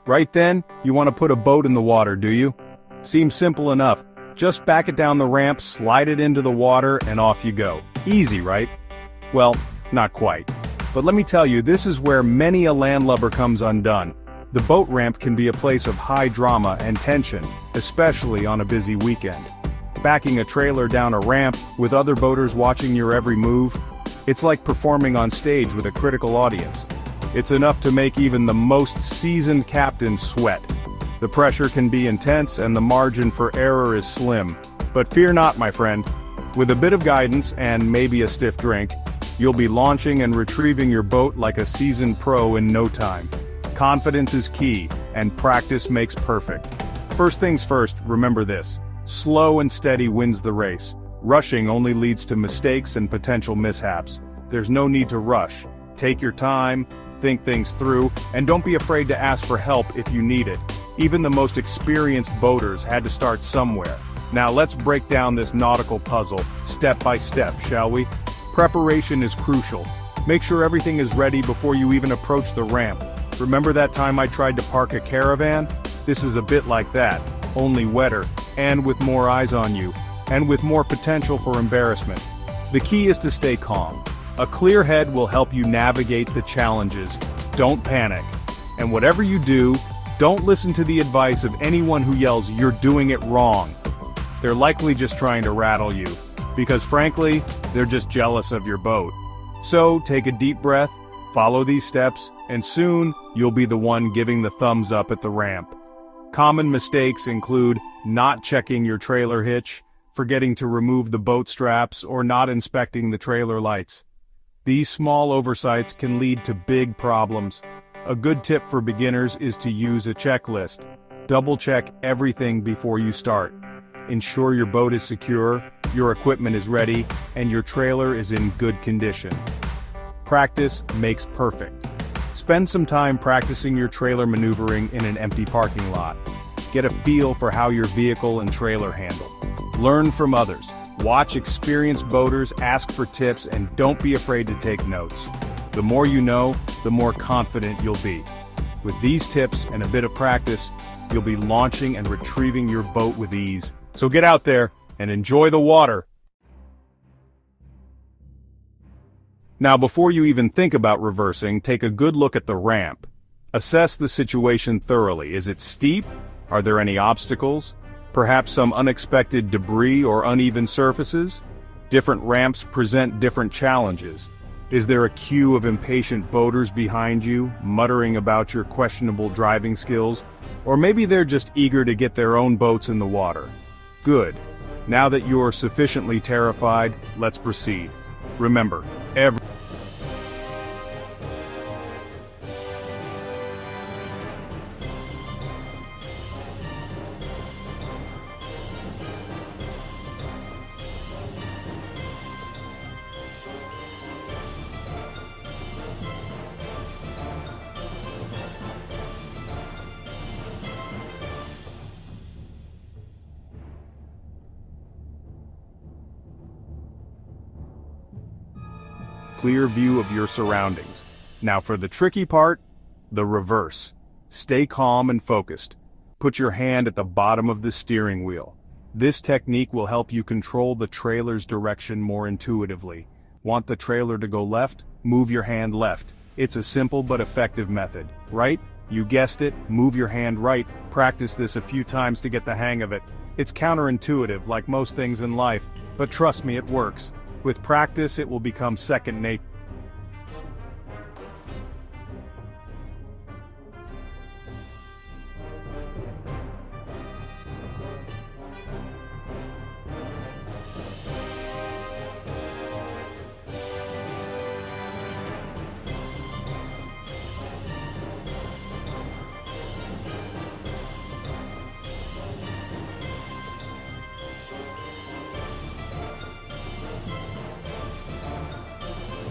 Right then, you want to put a boat in the water, do you? Seems simple enough. Just back it down the ramp, slide it into the water, and off you go. Easy, right? Well, not quite. But let me tell you, this is where many a landlubber comes undone. The boat ramp can be a place of high drama and tension, especially on a busy weekend. Backing a trailer down a ramp, with other boaters watching your every move, it's like performing on stage with a critical audience. It's enough to make even the most seasoned captain sweat. The pressure can be intense and the margin for error is slim. But fear not, my friend. With a bit of guidance and maybe a stiff drink, you'll be launching and retrieving your boat like a seasoned pro in no time. Confidence is key, and practice makes perfect. First things first, remember this. Slow and steady wins the race. Rushing only leads to mistakes and potential mishaps. There's no need to rush. Take your time, think things through, and don't be afraid to ask for help if you need it. Even the most experienced boaters had to start somewhere. Now let's break down this nautical puzzle, step by step, shall we? Preparation is crucial. Make sure everything is ready before you even approach the ramp. Remember that time I tried to park a caravan? This is a bit like that, only wetter, and with more eyes on you, and with more potential for embarrassment. The key is to stay calm. A clear head will help you navigate the challenges. Don't panic. And whatever you do, don't listen to the advice of anyone who yells, "You're doing it wrong." They're likely just trying to rattle you, because frankly, they're just jealous of your boat. So take a deep breath, follow these steps, and soon, you'll be the one giving the thumbs up at the ramp. Common mistakes include not checking your trailer hitch, forgetting to remove the boat straps, or not inspecting the trailer lights. These small oversights can lead to big problems. A good tip for beginners is to use a checklist. Double-check everything before you start. Ensure your boat is secure, your equipment is ready, and your trailer is in good condition. Practice makes perfect. Spend some time practicing your trailer maneuvering in an empty parking lot. Get a feel for how your vehicle and trailer handle. Learn from others. Watch experienced boaters, ask for tips, and don't be afraid to take notes. The more you know, the more confident you'll be. With these tips and a bit of practice, you'll be launching and retrieving your boat with ease. So get out there and enjoy the water. Now, before you even think about reversing, take a good look at the ramp. Assess the situation thoroughly. Is it steep? Are there any obstacles? Perhaps some unexpected debris or uneven surfaces? Different ramps present different challenges. Is there a queue of impatient boaters behind you, muttering about your questionable driving skills? Or maybe they're just eager to get their own boats in the water. Good. Now that you're sufficiently terrified, let's proceed. Remember, clear view of your surroundings. Now for the tricky part, the reverse. Stay calm and focused. Put your hand at the bottom of the steering wheel. This technique will help you control the trailer's direction more intuitively. Want the trailer to go left? Move your hand left. It's a simple but effective method, right? You guessed it, move your hand right. Practice this a few times to get the hang of it. It's counterintuitive, like most things in life, but trust me, it works. With practice, it will become second nature.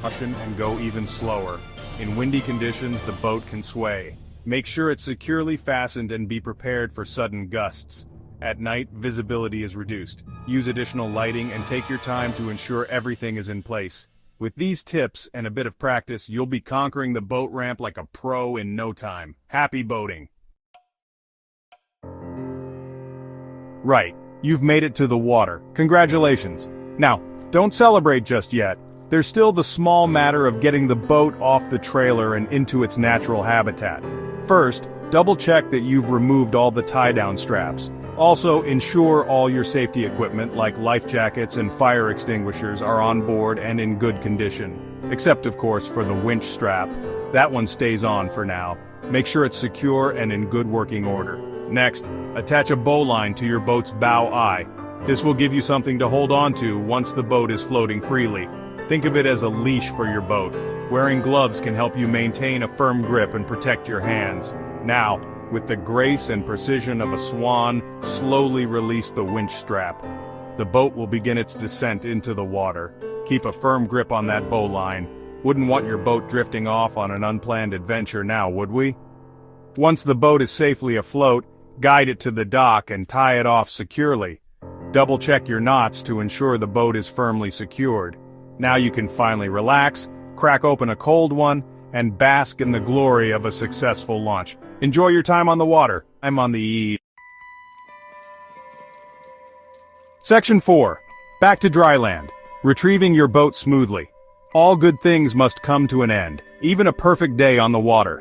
Caution and go even slower. In windy conditions, the boat can sway. Make sure it's securely fastened and be prepared for sudden gusts. At night, visibility is reduced. Use additional lighting and take your time to ensure everything is in place. With these tips and a bit of practice, you'll be conquering the boat ramp like a pro in no time. Happy boating! Right, you've made it to the water. Congratulations. Now, don't celebrate just yet. There's still the small matter of getting the boat off the trailer and into its natural habitat. First, double-check that you've removed all the tie-down straps. Also, ensure all your safety equipment like life jackets and fire extinguishers are on board and in good condition. Except, of course, for the winch strap. That one stays on for now. Make sure it's secure and in good working order. Next, attach a bowline to your boat's bow eye. This will give you something to hold on to once the boat is floating freely. Think of it as a leash for your boat. Wearing gloves can help you maintain a firm grip and protect your hands. Now, with the grace and precision of a swan, slowly release the winch strap. The boat will begin its descent into the water. Keep a firm grip on that bowline. Wouldn't want your boat drifting off on an unplanned adventure now, would we? Once the boat is safely afloat, guide it to the dock and tie it off securely. Double-check your knots to ensure the boat is firmly secured. Now you can finally relax, crack open a cold one, and bask in the glory of a successful launch. Enjoy your time on the water. I'm on the Section 4. Back to dry land. Retrieving your boat smoothly. All good things must come to an end, even a perfect day on the water.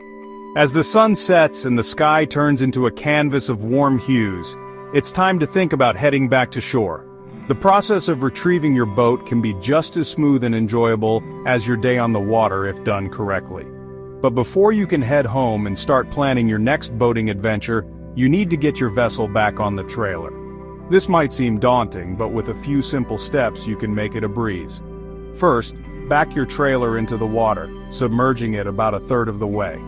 As the sun sets and the sky turns into a canvas of warm hues, it's time to think about heading back to shore. The process of retrieving your boat can be just as smooth and enjoyable as your day on the water if done correctly. But before you can head home and start planning your next boating adventure, you need to get your vessel back on the trailer. This might seem daunting, but with a few simple steps you can make it a breeze. First, back your trailer into the water, submerging it about a third of the way.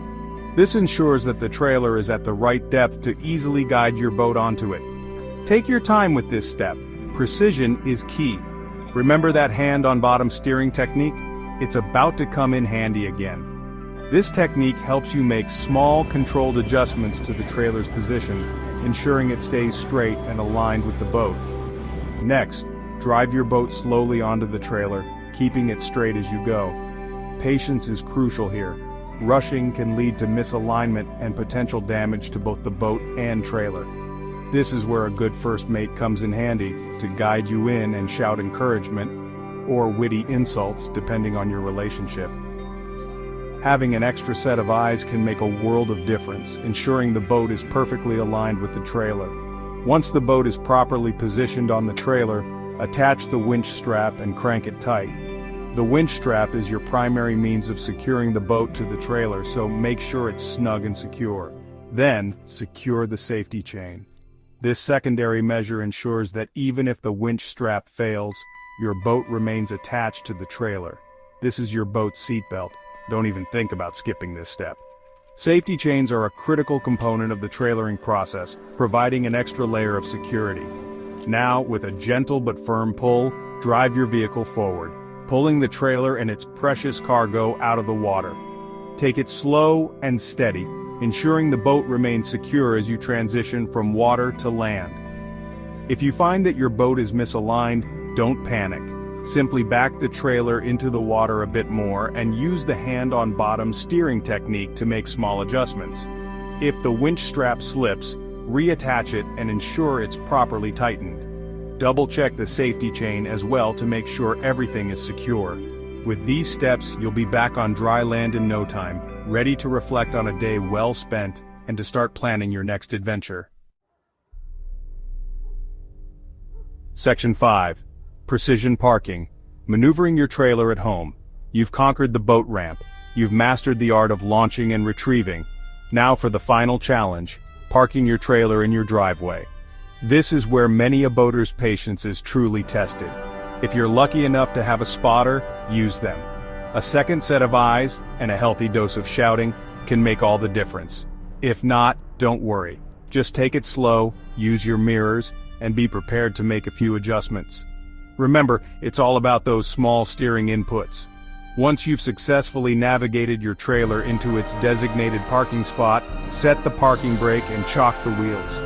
This ensures that the trailer is at the right depth to easily guide your boat onto it. Take your time with this step. Precision is key. Remember that hand-on-bottom steering technique? It's about to come in handy again. This technique helps you make small, controlled adjustments to the trailer's position, ensuring it stays straight and aligned with the boat. Next, drive your boat slowly onto the trailer, keeping it straight as you go. Patience is crucial here. Rushing can lead to misalignment and potential damage to both the boat and trailer. This is where a good first mate comes in handy to guide you in and shout encouragement, or witty insults depending on your relationship. Having an extra set of eyes can make a world of difference, ensuring the boat is perfectly aligned with the trailer. Once the boat is properly positioned on the trailer, attach the winch strap and crank it tight. The winch strap is your primary means of securing the boat to the trailer, so make sure it's snug and secure. Then, secure the safety chain. This secondary measure ensures that even if the winch strap fails, your boat remains attached to the trailer. This is your boat's seatbelt. Don't even think about skipping this step. Safety chains are a critical component of the trailering process, providing an extra layer of security. Now, with a gentle but firm pull, drive your vehicle forward, pulling the trailer and its precious cargo out of the water. Take it slow and steady, ensuring the boat remains secure as you transition from water to land. If you find that your boat is misaligned, don't panic. Simply back the trailer into the water a bit more and use the hand-on-bottom steering technique to make small adjustments. If the winch strap slips, reattach it and ensure it's properly tightened. Double-check the safety chain as well to make sure everything is secure. With these steps, you'll be back on dry land in no time, ready to reflect on a day well spent and to start planning your next adventure. Section 5. Precision parking. Maneuvering your trailer at home. You've conquered the boat ramp. You've mastered the art of launching and retrieving. Now for the final challenge, parking your trailer in your driveway. This is where many a boater's patience is truly tested. If you're lucky enough to have a spotter, use them. A second set of eyes, and a healthy dose of shouting, can make all the difference. If not, don't worry. Just take it slow, use your mirrors, and be prepared to make a few adjustments. Remember, it's all about those small steering inputs. Once you've successfully navigated your trailer into its designated parking spot, set the parking brake and chock the wheels.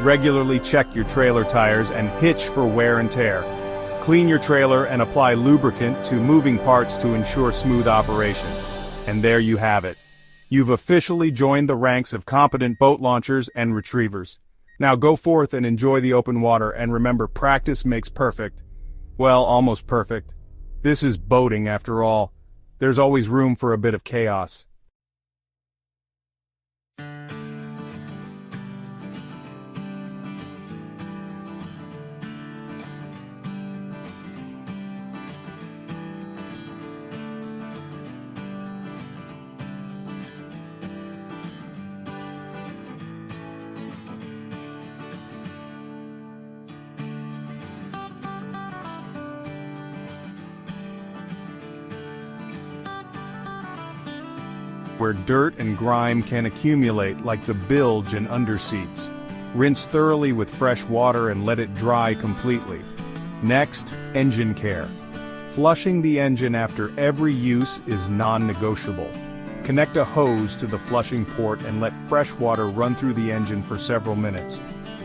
Regularly check your trailer tires and hitch for wear and tear. Clean your trailer and apply lubricant to moving parts to ensure smooth operation. And there you have it. You've officially joined the ranks of competent boat launchers and retrievers. Now go forth and enjoy the open water, and remember, practice makes perfect. Well, almost perfect. This is boating after all. There's always room for a bit of chaos. Where dirt and grime can accumulate like the bilge and underseats. Rinse thoroughly with fresh water and let it dry completely. Next, engine care. Flushing the engine after every use is non-negotiable. Connect a hose to the flushing port and let fresh water run through the engine for several minutes.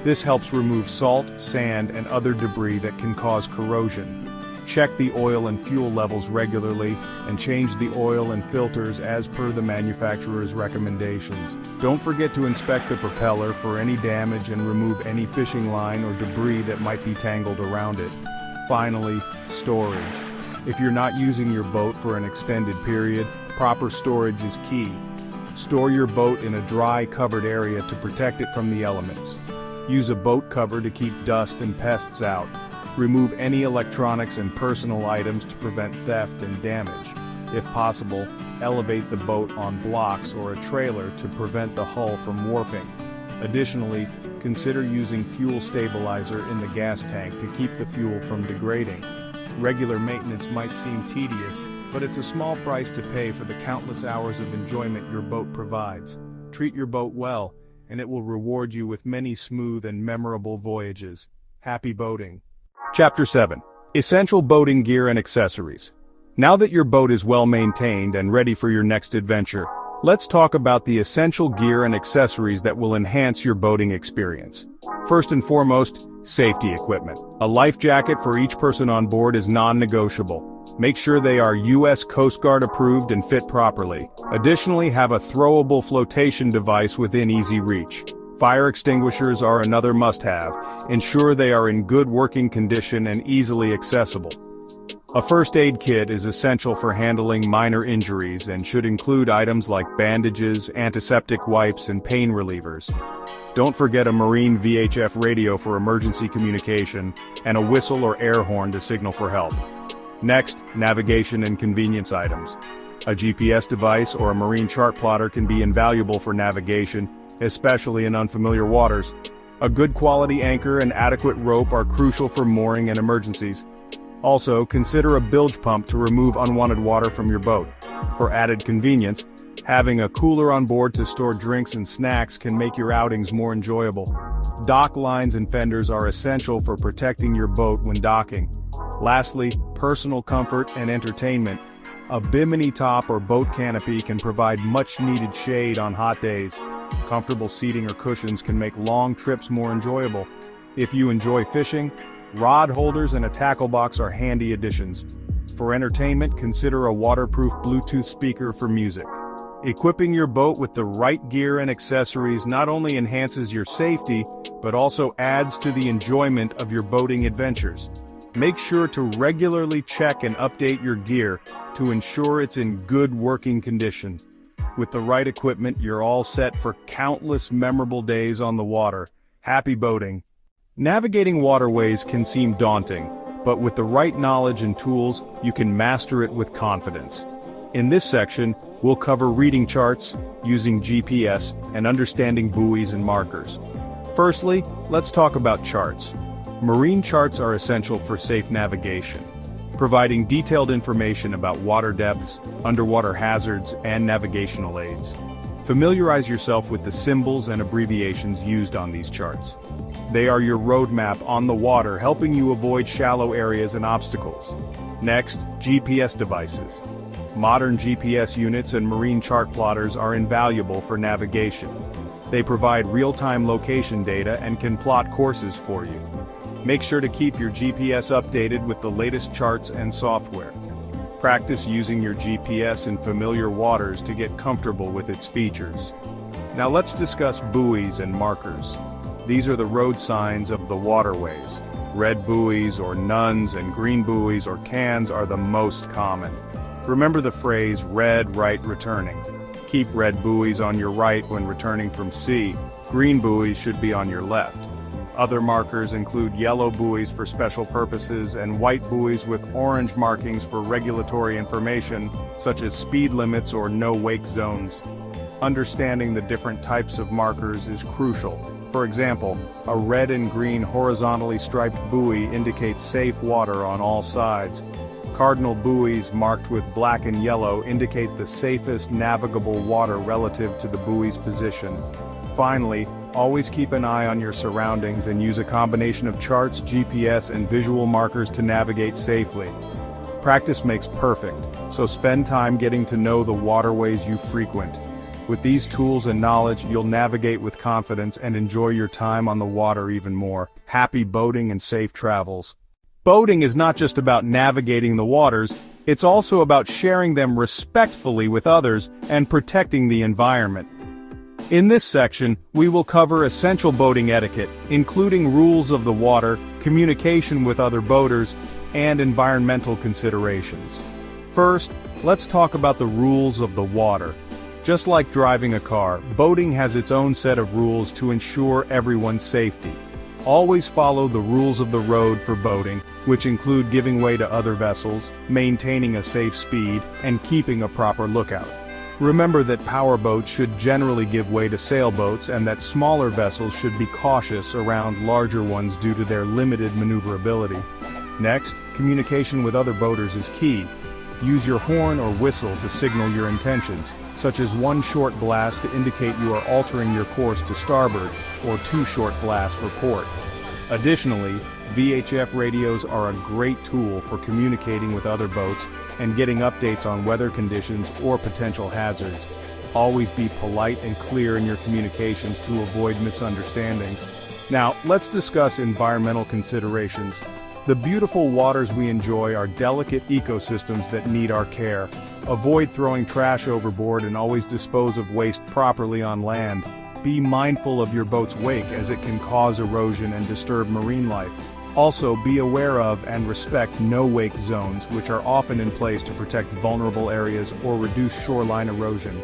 This helps remove salt, sand, and other debris that can cause corrosion. Check the oil and fuel levels regularly, and change the oil and filters as per the manufacturer's recommendations. Don't forget to inspect the propeller for any damage and remove any fishing line or debris that might be tangled around it. Finally, storage. If you're not using your boat for an extended period, proper storage is key. Store your boat in a dry, covered area to protect it from the elements. Use a boat cover to keep dust and pests out. Remove any electronics and personal items to prevent theft and damage. If possible, elevate the boat on blocks or a trailer to prevent the hull from warping. Additionally, consider using fuel stabilizer in the gas tank to keep the fuel from degrading. Regular maintenance might seem tedious, but it's a small price to pay for the countless hours of enjoyment your boat provides. Treat your boat well, and it will reward you with many smooth and memorable voyages. Happy boating. Chapter 7. Essential Boating Gear and Accessories. Now that your boat is well maintained and ready for your next adventure, let's talk about the essential gear and accessories that will enhance your boating experience. First and foremost, safety equipment. A life jacket for each person on board is non-negotiable. Make sure they are U.S. Coast Guard approved and fit properly. Additionally, have a throwable flotation device within easy reach. Fire extinguishers are another must-have. Ensure they are in good working condition and easily accessible. A first aid kit is essential for handling minor injuries and should include items like bandages, antiseptic wipes, and pain relievers. Don't forget a marine VHF radio for emergency communication, and a whistle or air horn to signal for help. Next, navigation and convenience items. A GPS device or a marine chart plotter can be invaluable for navigation, especially in unfamiliar waters. A good quality anchor and adequate rope are crucial for mooring and emergencies. Also, consider a bilge pump to remove unwanted water from your boat. For added convenience, having a cooler on board to store drinks and snacks can make your outings more enjoyable. Dock lines and fenders are essential for protecting your boat when docking. Lastly, personal comfort and entertainment. A bimini top or boat canopy can provide much-needed shade on hot days. Comfortable seating or cushions can make long trips more enjoyable. If you enjoy fishing, rod holders and a tackle box are handy additions. For entertainment, consider a waterproof Bluetooth speaker for music. Equipping your boat with the right gear and accessories not only enhances your safety, but also adds to the enjoyment of your boating adventures. Make sure to regularly check and update your gear to ensure it's in good working condition. With the right equipment, you're all set for countless memorable days on the water. Happy boating. Navigating waterways can seem daunting, but with the right knowledge and tools, you can master it with confidence. In this section, we'll cover reading charts, using GPS, and understanding buoys and markers. Firstly, let's talk about charts. Marine charts are essential for safe navigation, providing detailed information about water depths, underwater hazards, and navigational aids. Familiarize yourself with the symbols and abbreviations used on these charts. They are your roadmap on the water, helping you avoid shallow areas and obstacles. Next, GPS devices. Modern GPS units and marine chart plotters are invaluable for navigation. They provide real-time location data and can plot courses for you. Make sure to keep your GPS updated with the latest charts and software. Practice using your GPS in familiar waters to get comfortable with its features. Now let's discuss buoys and markers. These are the road signs of the waterways. Red buoys or nuns and green buoys or cans are the most common. Remember the phrase red right returning. Keep red buoys on your right when returning from sea. Green buoys should be on your left. Other markers include yellow buoys for special purposes and white buoys with orange markings for regulatory information, such as speed limits or no-wake zones. Understanding the different types of markers is crucial. For example, a red and green horizontally striped buoy indicates safe water on all sides. Cardinal buoys marked with black and yellow indicate the safest navigable water relative to the buoy's position. Finally, always keep an eye on your surroundings and use a combination of charts, GPS, and visual markers to navigate safely. Practice makes perfect, so spend time getting to know the waterways you frequent. With these tools and knowledge, you'll navigate with confidence and enjoy your time on the water even more. Happy boating and safe travels. Boating is not just about navigating the waters, it's also about sharing them respectfully with others and protecting the environment. In this section, we will cover essential boating etiquette, including rules of the water, communication with other boaters, and environmental considerations. First, let's talk about the rules of the water. Just like driving a car, boating has its own set of rules to ensure everyone's safety. Always follow the rules of the road for boating, which include giving way to other vessels, maintaining a safe speed, and keeping a proper lookout. Remember that powerboats should generally give way to sailboats and that smaller vessels should be cautious around larger ones due to their limited maneuverability. Next, communication with other boaters is key. Use your horn or whistle to signal your intentions, such as one short blast to indicate you are altering your course to starboard, or two short blasts for port. Additionally, VHF radios are a great tool for communicating with other boats and getting updates on weather conditions or potential hazards. Always be polite and clear in your communications to avoid misunderstandings. Now, let's discuss environmental considerations. The beautiful waters we enjoy are delicate ecosystems that need our care. Avoid throwing trash overboard and always dispose of waste properly on land. Be mindful of your boat's wake as it can cause erosion and disturb marine life. Also, be aware of and respect no-wake zones, which are often in place to protect vulnerable areas or reduce shoreline erosion.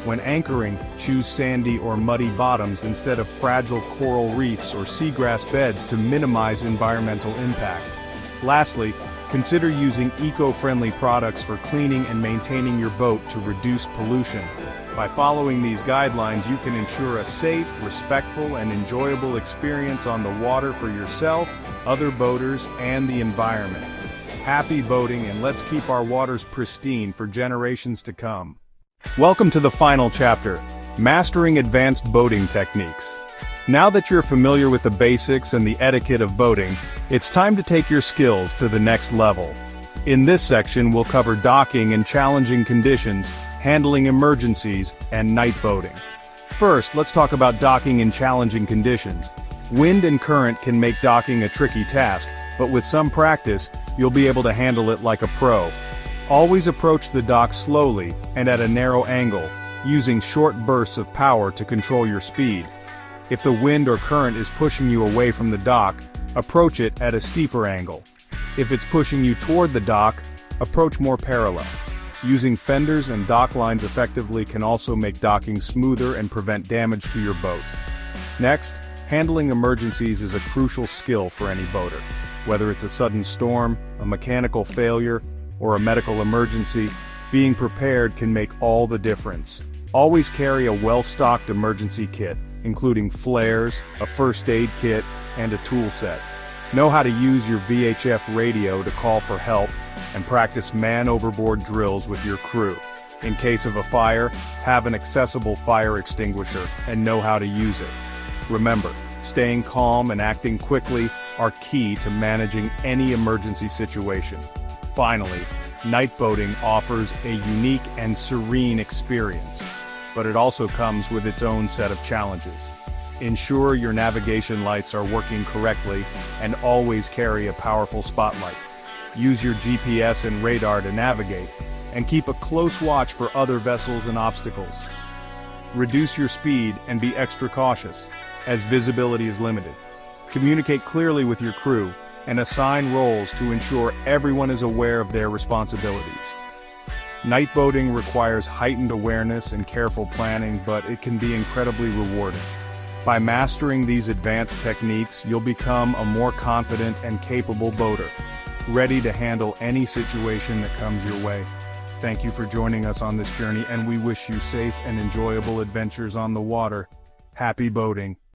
When anchoring, choose sandy or muddy bottoms instead of fragile coral reefs or seagrass beds to minimize environmental impact. Lastly, consider using eco-friendly products for cleaning and maintaining your boat to reduce pollution. By following these guidelines, you can ensure a safe, respectful, and enjoyable experience on the water for yourself, other boaters, and the environment. Happy boating, and let's keep our waters pristine for generations to come. Welcome to the final chapter, Mastering Advanced Boating Techniques. Now that you're familiar with the basics and the etiquette of boating, it's time to take your skills to the next level. In this section, we'll cover docking in challenging conditions, handling emergencies, and night boating. First, let's talk about docking in challenging conditions. Wind and current can make docking a tricky task, but with some practice, you'll be able to handle it like a pro. Always approach the dock slowly and at a narrow angle, using short bursts of power to control your speed. If the wind or current is pushing you away from the dock, approach it at a steeper angle. If it's pushing you toward the dock, approach more parallel. Using fenders and dock lines effectively can also make docking smoother and prevent damage to your boat. Next, handling emergencies is a crucial skill for any boater. Whether it's a sudden storm, a mechanical failure, or a medical emergency, being prepared can make all the difference. Always carry a well-stocked emergency kit, including flares, a first aid kit, and a tool set. Know how to use your VHF radio to call for help, and practice man-overboard drills with your crew. In case of a fire, have an accessible fire extinguisher and know how to use it. Remember, staying calm and acting quickly are key to managing any emergency situation. Finally, night boating offers a unique and serene experience, but it also comes with its own set of challenges. Ensure your navigation lights are working correctly and always carry a powerful spotlight. Use your GPS and radar to navigate, and keep a close watch for other vessels and obstacles. Reduce your speed and be extra cautious. as visibility is limited. Communicate clearly with your crew, and assign roles to ensure everyone is aware of their responsibilities. Night boating requires heightened awareness and careful planning, but it can be incredibly rewarding. By mastering these advanced techniques, you'll become a more confident and capable boater, ready to handle any situation that comes your way. Thank you for joining us on this journey, and we wish you safe and enjoyable adventures on the water. Happy boating!